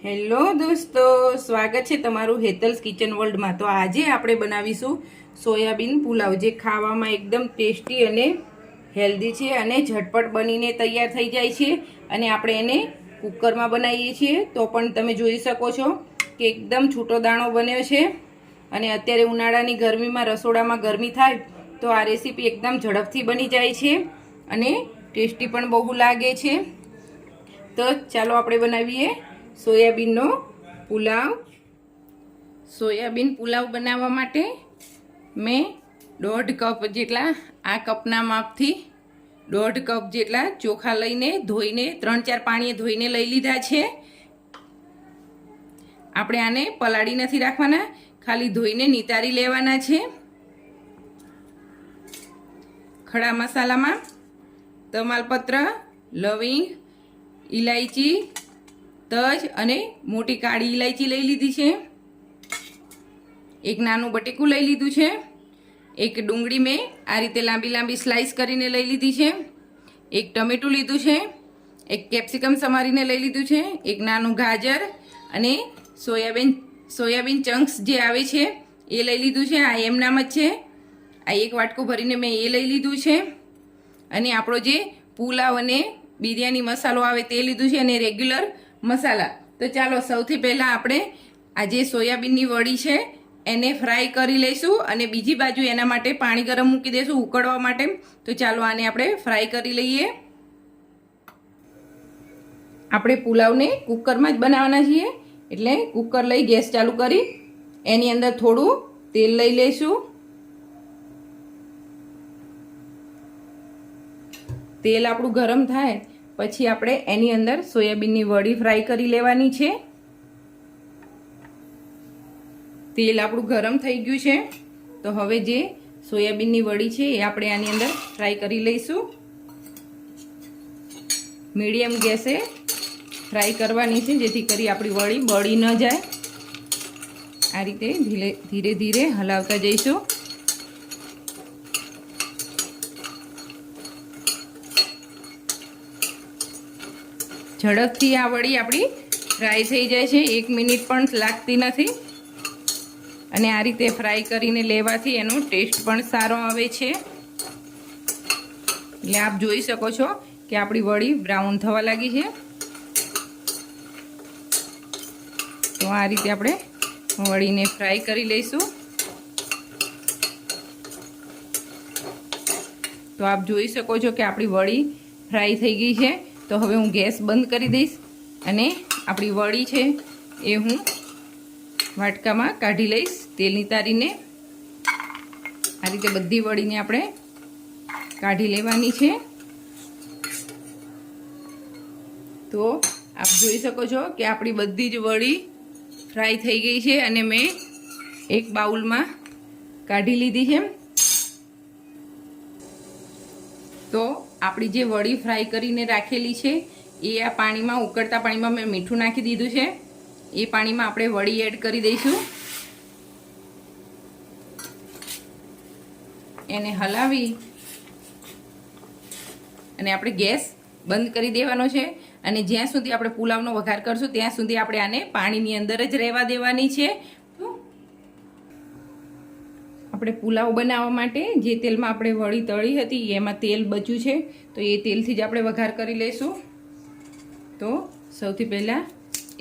Hello દોસ્તો, સ્વાગત છે તમારું હેતલ્સ કિચન વર્લ્ડમાં। તો આજે આપણે બનાવીશું સોયાબીન પુલાવ, જે ખાવામાં એકદમ ટેસ્ટી અને હેલ્ધી છે અને ઝટપટ બનીને તૈયાર થઈ જાય છે। અને આપણે એને કુકરમાં બનાવીએ છીએ તો પણ તમે જોઈ શકો છો કે એકદમ છૂટો દાણો બન્યો છે। અને અત્યારે ઉનાળાની ગરમીમાં રસોડામાં ગરમી થાય તો આ રેસીપી એકદમ ઝડપથી બની જાય છે અને ટેસ્ટી પણ બહુ લાગે છે। તો ચાલો આપણે બનાવીએ સોયાબીનનો પુલાવ। સોયાબીન પુલાવ બનાવવા માટે મેં 1.5 કપ જેટલા, આ કપના માપથી 1.5 કપ જેટલા ચોખા લઈને ધોઈને 3-4 પાણીએ ધોઈને લઈ લીધા છે। આપણે આને પલાળી નથી રાખવાના, ખાલી ધોઈને નિતારી લેવાના છે। ખડા મસાલામાં તમાલપત્ર, લવિંગ, ઇલાયચી, તજ અને મોટી કાળી ઇલાયચી લઈ લીધી છે। એક નાનું બટેકું લઈ લીધું છે। એક ડુંગળી મેં આ રીતે લાંબી લાંબી સ્લાઈસ કરીને લઈ લીધી છે। એક ટમેટું લીધું છે। એક કેપ્સિકમ સમારીને લઈ લીધું છે। એક નાનું ગાજર અને સોયાબીન ચંક્સ જે આવે છે એ લઈ લીધું છે। આ એમનામ જ છે, આ એક વાટકું ભરીને મેં એ લઈ લીધું છે। અને આપણો જે પુલાવ અને બિરયાની મસાલો આવે તે લીધું છે, અને રેગ્યુલર મસાલા। તો ચાલો સૌથી પહેલાં આપણે આ જે સોયાબીનની વડી છે એને ફ્રાય કરી લઈશું અને બીજી બાજુ એના માટે પાણી ગરમ મૂકી દઈશું ઉકળવા માટે। તો ચાલો આને આપણે ફ્રાય કરી લઈએ। આપણે પુલાવને કુકરમાં જ બનાવવાના છીએ, એટલે કુકર લઈ ગેસ ચાલુ કરી એની અંદર થોડું તેલ લઈ લઈશું। તેલ આપણું ગરમ થાય પછી આપણે એની અંદર સોયાબીનની વડી ફ્રાય કરી લેવાની છે। તેલ આપણું ગરમ થઈ ગયું છે, તો હવે જે સોયાબીનની વડી છે એ આપણે આની અંદર ફ્રાય કરી લઈશું। મીડિયમ ગેસે ફ્રાય કરવાની છે, જેથી કરી આપણી વડી બળી ન જાય। આ રીતે ધીરે ધીરે હલાવતા જઈશું। ઝડપથી આ વડી આપણી ફ્રાય થઈ જાય છે, 1 મિનિટ પણ લાગતી નથી। અને આ રીતે ફ્રાય કરીને લેવાથી એનો ટેસ્ટ પણ સારો આવે છે। એટલે આપ જોઈ શકો છો કે આપણી વડી બ્રાઉન થવા લાગી છે। તો આ રીતે આપણે વડીને ફ્રાય કરી લઈશું। તો આપ જોઈ શકો છો કે આપણી વડી ફ્રાય થઈ ગઈ છે। તો હવે હું ગેસ બંધ કરી દઈશ અને આપણી વડી છે એ હું વાટકામાં કાઢી લઈશ તેલ નિતારીને। આ રીતે બધી વડીને આપણે કાઢી લેવાની છે। તો આપ જોઈ શકો છો કે આપણી બધી જ વડી ફ્રાય થઈ ગઈ છે અને મેં એક બાઉલમાં કાઢી લીધી છે। તો આપણી જે વડી ફ્રાય કરીને રાખેલી છે એ આ પાણીમાં, ઉકળતા પાણીમાં મેં મીઠું નાખી દીધું છે। એ પાણીમાં આપણે વડી એડ કરી દઈશું। એને હલાવી અને આપણે ગેસ બંધ કરી દેવાનો છે। અને જ્યાં સુધી આપણે પુલાવનો વઘાર કરશું ત્યાં સુધી આપણે આને પાણીની અંદર જ રહેવા દેવાની છે। આપણે પુલાવ બનાવવા માટે જે તેલમાં આપણે વડી તળી હતી એમાં તેલ બચ્યું છે, તો એ તેલથી જ આપણે વઘાર કરી લઈશું। તો સૌથી પહેલાં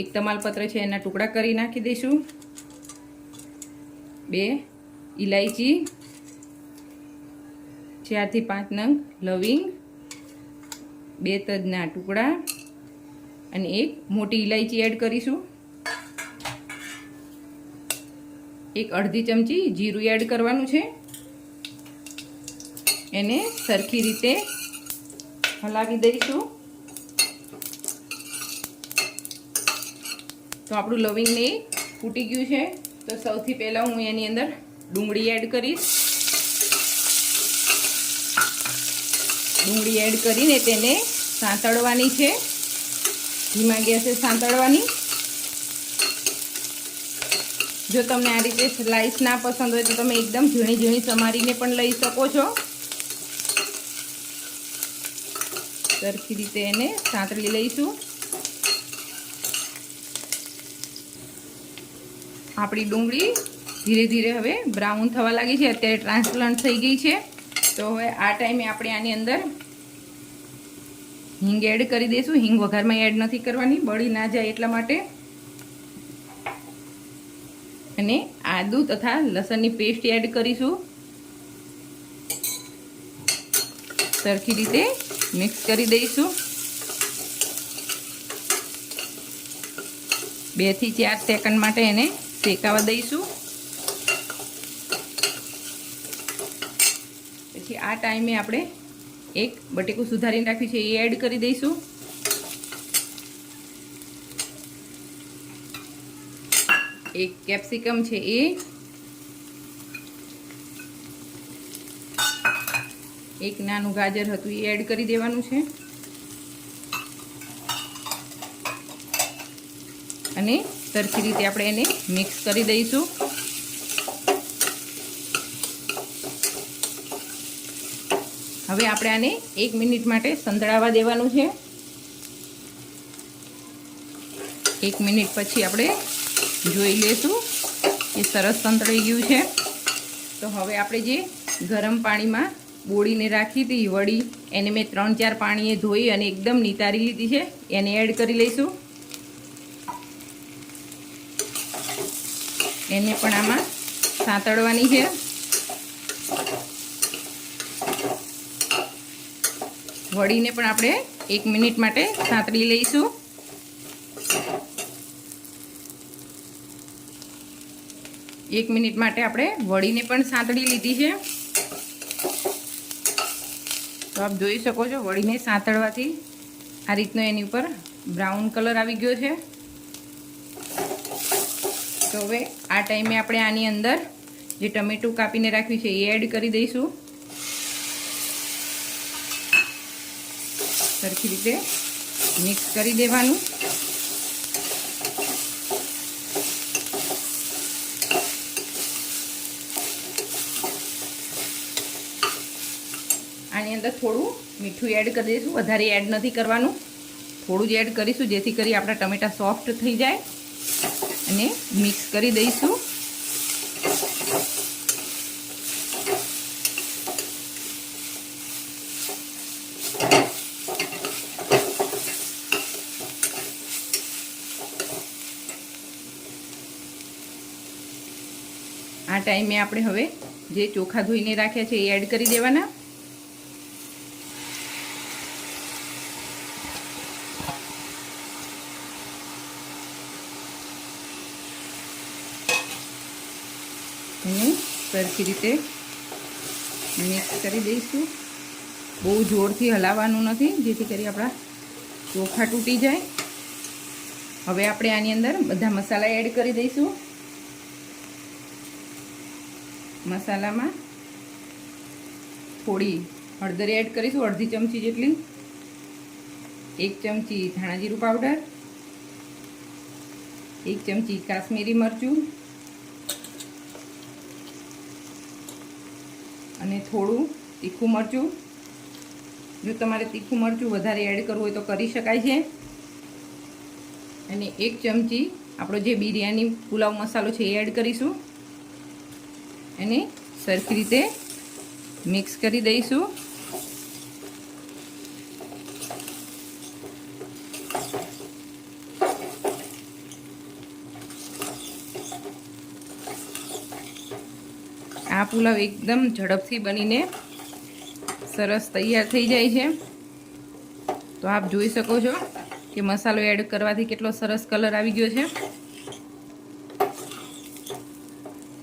એક તમાલપત્ર છે એના ટુકડા કરી નાખી દઈશું। 2 ઇલાયચી, 4 થી 5 નંગ લવિંગ, 2 તજના ટુકડા અને એક મોટી ઇલાયચી એડ કરીશું। એક અડધી ચમચી જીરું એડ કરવાનું છે। એને સરખી રીતે હલાવી દઈશું। તો આપણું લવિંગ ને ફૂટી ગયું છે, તો સૌથી પહેલાં હું એની અંદર ડુંગળી એડ કરીશ। ડુંગળી એડ કરીને તેને સાંતળવાની છે, ધીમા ગેસે સાંતળવાની। જો તમને આ રીતે સ્લાઈસ ના પસંદ હોય તો તમે એકદમ ઝીણી ઝીણી સમારીને પણ લઈ શકો છો। સરખી રીતે એને સાંતળી લઈશું। આપણી ડુંગળી ધીરે ધીરે હવે બ્રાઉન થવા લાગી છે, અત્યારે ટ્રાન્સપરન્ટ થઈ ગઈ છે. તો હવે આ ટાઈમે આપણે આની અંદર હિંગ એડ કરી દઈશું. હિંગ વઘારમાં એડ નથી કરવાની, બળી ના જાય એટલા માટે. અને આદુ તથા લસણની પેસ્ટ એડ કરીશું. સરખી રીતે મિક્સ કરી દઈશું. 2 થી 4 સેકન્ડ માટે એને શેકાવા દઈશું. પછી આ ટાઈમે આપણે એક બટેકું સુધારીને રાખ્યું છે એ એડ કરી દઈશું. એક કેપ્સિકમ છે એ, એક નાનું ગાજર હતું એ એડ કરી દેવાનું છે. અને સરખી રીતે આપણે એને મિક્સ કરી દઈશું. હવે આપણે આને 1 મિનિટ માટે સંતળાવા દેવાનું છે. 1 મિનિટ પછી આપણે જોઈ લેશું કે સરસ સંતળાઈ ગયું છે. તો હવે આપણે જે ગરમ પાણીમાં બોળીને રાખી હતી વડી, એને મેં 3-4 પાણીએ ધોઈ અને એકદમ નિતારી લીધી છે, એને એડ કરી લઈશું. એને પણ આમાં સાંતળવાની છે. વડીને પણ આપણે 1 મિનિટ માટે સાંતળી લઈશું. એક મિનિટ માટે આપણે વડીને પણ સાંતળી લીધી છે. તો આપ જોઈ શકો છો વડીને સાંતળવાથી આ રીતનો એની ઉપર બ્રાઉન કલર આવી ગયો છે. તો હવે આ ટાઈમે આપણે આની અંદર જે ટમેટું કાપીને રાખ્યું છે એ એડ કરી દઈશું. સરખી રીતે મિક્સ કરી દેવાનું. આની અંદર થોડું મીઠું એડ કરી દઈશું, વધારે એડ નથી કરવાનું, થોડું જ એડ કરીશું જેથી કરી આપણા ટમેટા સોફ્ટ થઈ જાય. અને મિક્સ કરી દઈશું. આ ટાઈમે આપણે હવે જે ચોખા ધોઈને રાખ્યા છે એ એડ કરી દેવાના. અને સરખી રીતે મિક્સ કરી દઈશું. બહુ જોરથી હલાવવાનું નથી જેથી કરી આપણા ચોખા તૂટી જાય. હવે આપણે આની અંદર બધા મસાલા એડ કરી દઈશું. મસાલામાં થોડી હળદર એડ કરીશું, અડધી ચમચી જેટલી. 1 ચમચી ધાણા જીરું પાવડર, 1 ચમચી કાશ્મીરી મરચું અને થોડું તીખું મરચું. જો તમારે તીખું મરચું વધારે એડ કરવું હોય તો કરી શકાય છે. અને 1 ચમચી આપણો જે બિરયાની પુલાવ મસાલો છે એ એડ કરીશું. અને સરખી રીતે મિક્સ કરી દઈશું. આ પુલાવ એકદમ ઝડપથી બનીને સરસ તૈયાર થઈ જાય છે. તો આપ જોઈ શકો છો કે મસાલો એડ કરવાથી કેટલો સરસ કલર આવી ગયો છે.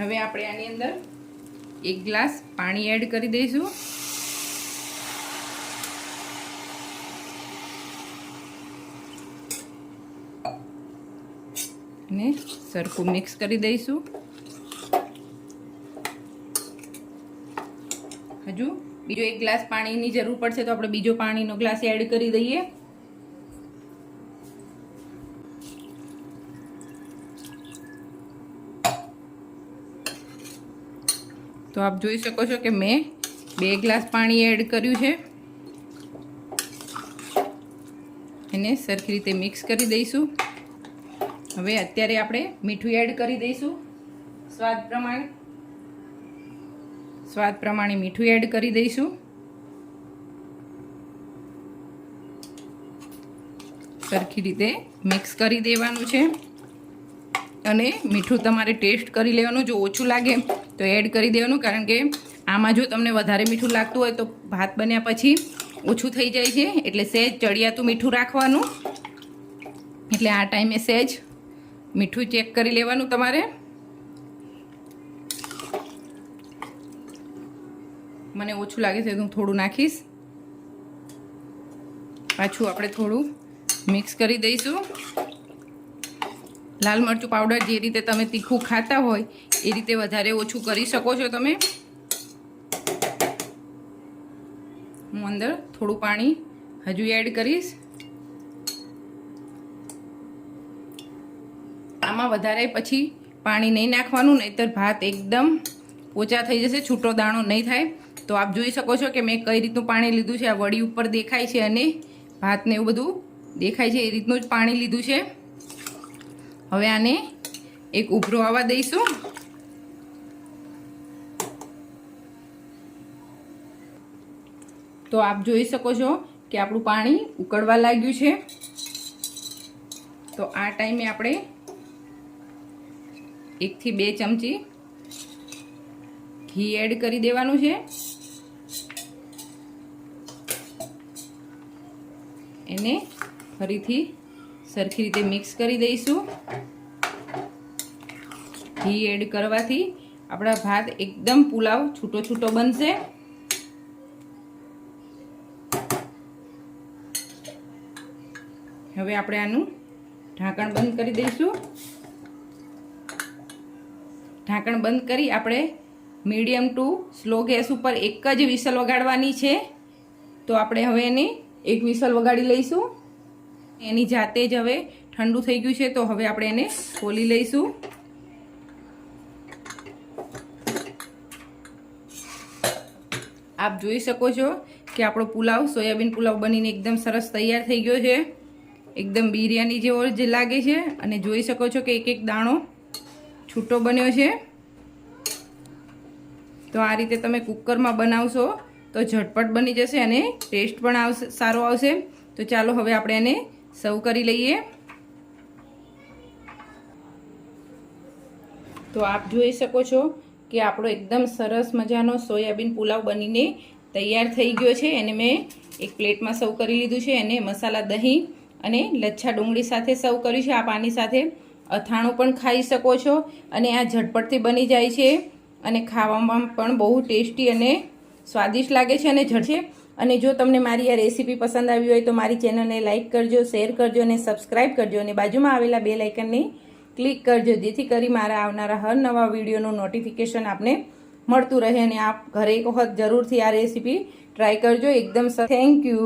હવે આપણે આની અંદર 1 ગ્લાસ પાણી એડ કરી દઈશું. અને સરખું મિક્સ કરી દઈશું. હજુ બીજો 1 ગ્લાસ પાણીની જરૂર પડશે તો આપણે બીજો પાણીનો ગ્લાસ એડ કરી દઈએ. તો આપ જોઈ શકો છો કે મેં 2 ગ્લાસ પાણી એડ કર્યું છે. એને સરખી રીતે મિક્સ કરી દઈશું. હવે અત્યારે આપણે મીઠું એડ કરી દઈશું સ્વાદ પ્રમાણે મીઠું એડ કરી દઈશું. સરખી રીતે મિક્સ કરી દેવાનું છે અને મીઠું તમારે ટેસ્ટ કરી લેવાનું. જો ઓછું લાગે તો એડ કરી દેવાનું, કારણ કે આમાં જો તમને વધારે મીઠું લાગતું હોય તો ભાત બન્યા પછી ઓછું થઈ જાય છે. એટલે સહેજ ચડિયાતું મીઠું રાખવાનું. એટલે આ ટાઈમે સહેજ મીઠું ચેક કરી લેવાનું તમારે. મને ઓછું લાગે છે તો હું થોડું નાખીશ. પાછું આપણે થોડું મિક્સ કરી દઈશું. લાલ મરચું પાવડર જે રીતે તમે તીખું ખાતા હોય એ રીતે વધારે ઓછું કરી શકો છો તમે. હું અંદર થોડું પાણી હજુ એડ કરીશ. આમાં વધારે પછી પાણી નહીં નાખવાનું, નહીંતર ભાત એકદમ પોચા થઈ જશે, છૂટો દાણો નહીં થાય. તો આપ જોઈ શકો છો કે મેં કઈ રીતનું પાણી લીધું છે. આ વડી ઉપર દેખાય છે અને ભાતને એવું બધું દેખાય છે એ રીતનું જ પાણી લીધું છે. હવે આને એક ઉભરો આવવા દઈશું. તો આપ જોઈ શકો છો કે આપણું પાણી ઉકળવા લાગ્યું છે. તો આ ટાઈમે આપણે 1 થી 2 ચમચી ઘી એડ કરી દેવાનું છે. એને ફરીથી સરખી રીતે મિક્સ કરી દઈશું. ઘી એડ કરવાથી આપણા ભાત એકદમ પુલાવ છૂટો છૂટો બનશે. હવે આપણે આનું ઢાંકણ બંધ કરી દઈશું. ઢાંકણ બંધ કરી આપણે મીડિયમ ટુ સ્લો ગેસ ઉપર એક જ વિસલ વગાડવાની છે. તો આપણે હવે એની એક વિસલ વગાડી લઈશું. એની જાતે જ હવે ઠંડુ થઈ ગયું છે. તો હવે આપણે એને ખોલી લઈશું. આપ જોઈ શકો છો કે આપણો પુલાવ સોયાબીન પુલાવ બનીને એકદમ સરસ તૈયાર થઈ ગયો છે. એકદમ બિરયાની જેવો જ લાગે છે. અને જોઈ શકો છો કે એક એક દાણો છૂટો બન્યો છે. તો આ રીતે તમે કુકરમાં બનાવશો તો ઝટપટ બની જશે અને ટેસ્ટ પણ સારો આવશે. તો ચાલો હવે આપણે એને સર્વ કરી લઈએ. તો આપ જોઈ શકો છો કે આપણો એકદમ સરસ મજાનો સોયાબીન પુલાવ બનીને તૈયાર થઈ ગયો છે. એને મેં એક પ્લેટમાં સર્વ કરી લીધું છે. એને મસાલા દહીં અને લચ્છા ડુંગળી સાથે સર્વ કર્યું છે. આપ આની સાથે અથાણું પણ ખાઈ શકો છો અને આ ઝટપટથી બની જાય છે અને ખાવામાં પણ બહુ ટેસ્ટી અને સ્વાદિષ્ટ લાગે છે અને ઝટ છે. અને જો તમને મારી આ રેસીપી પસંદ આવી હોય તો મારી ચેનલને લાઇક કરજો, શેર કરજો અને સબસ્ક્રાઈબ કરજો. અને બાજુમાં આવેલા બેલ આઇકનને ક્લિક કરજો, જેથી કરી મારા આવનારા હર નવા વિડીયોનું નોટિફિકેશન આપને મળતું રહે. અને આપ ઘરે એક વખત જરૂરથી આ રેસીપી ટ્રાય કરજો. એકદમ થેન્ક યુ.